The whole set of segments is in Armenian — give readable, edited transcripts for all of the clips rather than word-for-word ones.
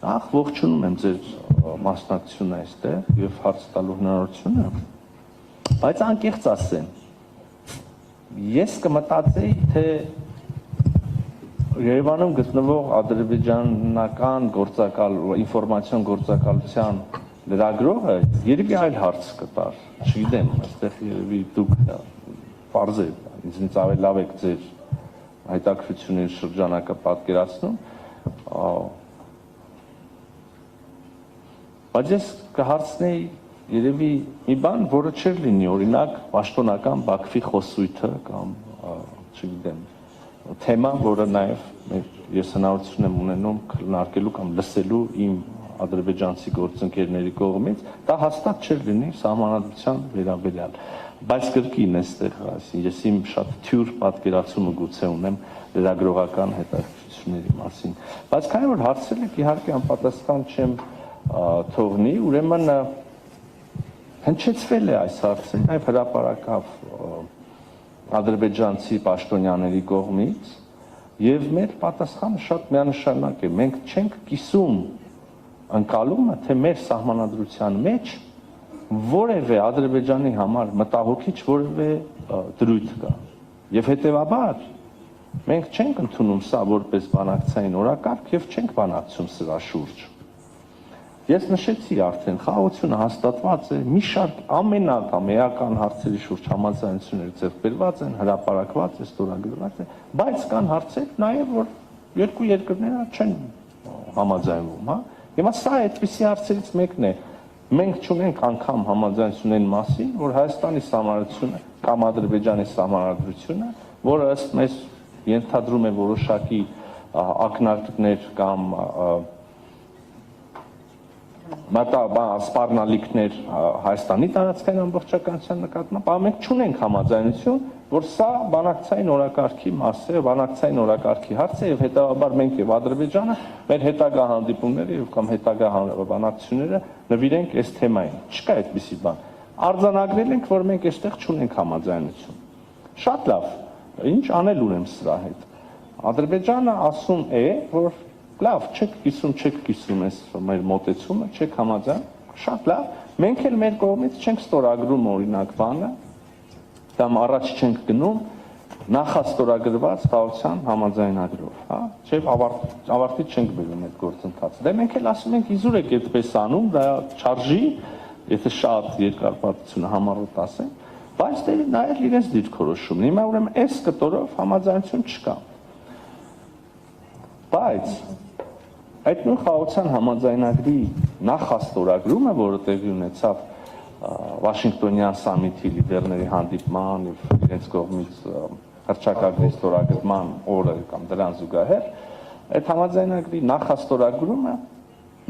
Ախ, ողջունում եմ ձեր մասնակցությունը այստեղ եւ հարց տալու հնարավորությունը, բայց անկեղծ ասեմ, ես կմտածեի, թե Երևանում գտնվող ադրբեջանական գործակալ ինֆորմացիոն գործակալության լրագրողը երևի այլ հարց կտար, չգիտեմ, այստեղ երևի դուք պարզ է, ինձնից ավելի լավ եք ձեր հայտակցությունների շրջանակը պատկերացնում, բայց ես կհարցնեի երևի մի բան, որը չէր լինի, օրինակ, պաշտոնական Բաքվի խոսույթը կամ, չգիտեմ, թեմա, որը նաև ես հնարավորություն եմ ունենում քննարկելու կամ լսելու իմ ադրբեջանցի գործընկերների կողմից, դա հաստատ չէր լինի սահմանադրության վերաբերյալ, բայց կրկին այստեղ, ես իմ շատ թյուր պատկերացումը գուցե ունեմ լրագրողական հետաքրքրությունների մասին, բայց քանի որ հարցրել եք, իհարկե անպատասխան չեմ թողնի, ուրեմն հնչեցվել է այս հարցը նաև հրապարակավ ադրբեջանցի պաշտոնյաների կողմից եւ մեր պատասխանը շատ միանշանակ է, մենք չենք կիսում ընկալումը, թե մեր սահմանադրության մեջ որևէ Ադրբեջանի համար մտահոգիչ որևէ դրույթ կա եւ հետեւաբար մենք չենք ընդունում սա որպես բանակցային օրակարգ եւ չենք բանակցում սրա շուրջ։ Ես նշեցի արդեն, խաղաղությունը հաստատված է, մի շարք ամենական հարցերի շուրջ համաձայնություններ ձեռք բերված են, հրապարակված է, ստորագրված է, բայց կան հարցեր նաև, որ երկու երկրները չեն համաձայնվում, հա։ Հիմա սա այդպիսի հարցերից մեկն է։ Մենք չունենք անգամ համաձայնությունների մասին, որ Հայաստանի սահմանադրությունը կամ Ադրբեջանի սահմանադրությունը, որը ըստ մեզ ենթադրում է որոշակի ակնարկներ կամ սպառնալիքներ Հայաստանի տարածքային ամբողջականության նկատմամբ, մենք չունենք համաձայնություն, որ սա բանակցային օրակարգի մաս է, բանակցային օրակարգի հարց է եւ հետեւաբար մենք եւ Ադրբեջանը մեր հետագա հանդիպումները եւ կամ հետագա բանակցությունները նվիրենք այս թեմային։ Չկա այդպիսի բան։ Արձանագրել ենք, որ մենք այստեղ չունենք համաձայնություն։ Շատ լավ, ինչ անել ունեմ սրա հետ։ Ադրբեջանը ասում է, որ լավ, չեք կիսում այս մեր մոտեցումը, չեք համաձայն, շատ լավ, մենք էլ մեր կողմից չենք ստորագրում օրինակ բանը, կամ առաջ չենք գնում նախաստորագրված խաղաղության համաձայնագրով, հա, չէ՞ ավարտի չենք բերում այդ գործընթացը։ Դե մենք էլ ասում ենք իզուր եք այդպես անում, դա չարժի, եթե շատ երկարպատությունը համառոտ ասեն, բայց դե նայել իրենց դիրքորոշումն։ Հիմա ուրեմն այս կտորով համաձայնություն չկա։ Բայց այդ նույն խաղաղության համաձայնագրի նախաստորագրումը, որը տեղի ունեցավ Վաշինգտոնյան սամիթի լիդերների հանդիպման եւ իրենց կողմից հռչակագրի ստորագրման օրը կամ դրան զուգահեռ, այդ համաձայնագրի նախաստորագրումը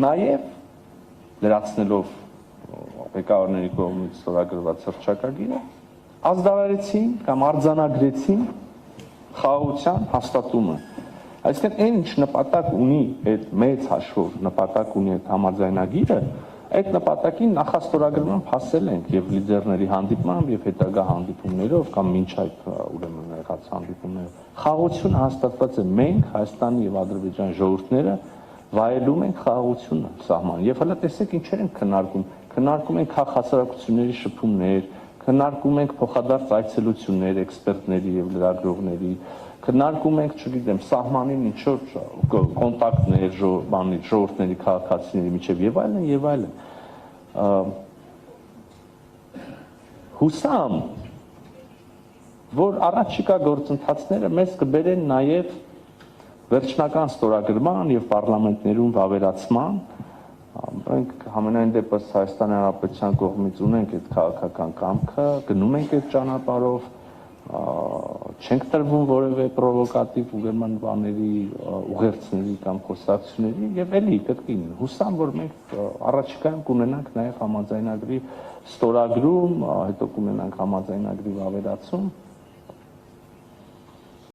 նաեւ լրացնելով ղեկավարների կողմից ստորագրված հռչակագիրը ազդարարեցին կամ արձանագրեցին խաղաղության հաստատումը։ Այսինքն այն ինչ նպատակ ունի այդ մեծ հաշվով նպատակ ունի այդ համաձայնագիրը, այդ նպատակին նախաստորագրման հասել ենք եւ լիդերների հանդիպմամբ եւ հետագա հանդիպումներով կամ մինչ այդ ուրեմն եղած հանդիպումներով։ Խաղաղությունը հաստատված է, մենք Հայաստանի եւ Ադրբեջանի ժողովուրդները վայելում ենք խաղաղությունը սահման։ Եվ հələ տեսեք ինչեր են քննարկում ենք քաղաքացիությունների շփումներ, քննարկում ենք փոխադարձ այցելություններ էքսպերտների եւ լրագրողների, քննարկում ենք, չգիտեմ, սահմանին ինչ որ կոնտակտներ ժողովուրդների քաղաքացիների միջև եւ այլն եւ այլն։ Հուսամ, որ առաջիկա գործընթացները մեզ կբերեն նաեւ վերջնական ստորագրման եւ պարլամենտներում վավերացման, մենք համենայն դեպս Հայաստանի Հանրապետության կողմից ունենք այդ քաղաքական կամքը, գնում ենք այդ ճանապարհով, չենք տրվում որևէ պրովոկատիվ ուրեմն բաների, ուղերձների կամ խոսակցությունների եւ էլի կրկին հուսամ, որ մենք առաջիկայում կունենանք նաեւ համաձայնագրի ստորագրում, հետո կունենանք համաձայնագրի վավերացում